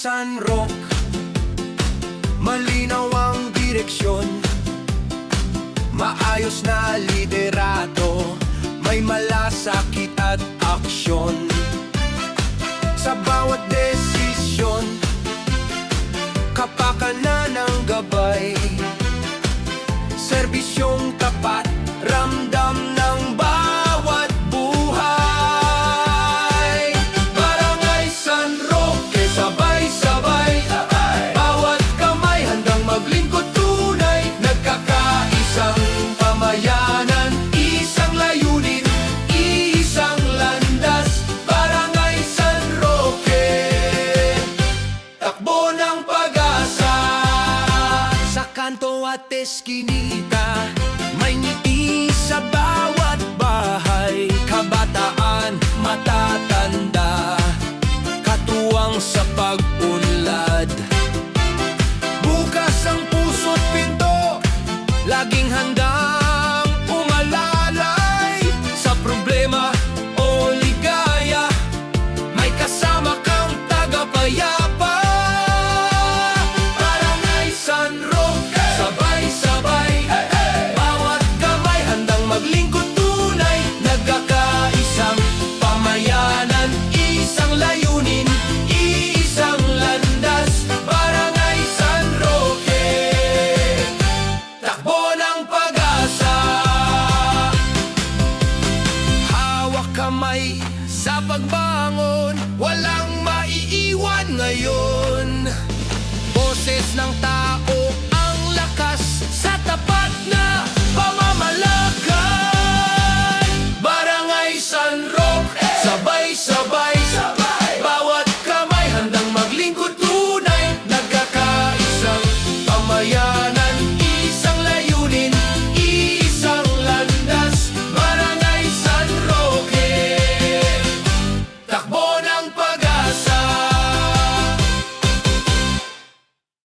San Roque, malinaw ang direksyon, maayos na liderato, may malasakit at aksyon. Sa bawat desisyon, kapakanan ng gabay, serbisyong tapat, ramdam ng bawat buhay. Barangay San Roque, sabay-sabay, bawat kamay handang maglingkod tunay, nagkakaisang pamayanan, isang layunin, isang landas. Barangay San Roque, takbo ng pag-asa. Sa kanto at eskinita, may ngiti sa bawat bahay, kabataan, matatanda, katuwang sa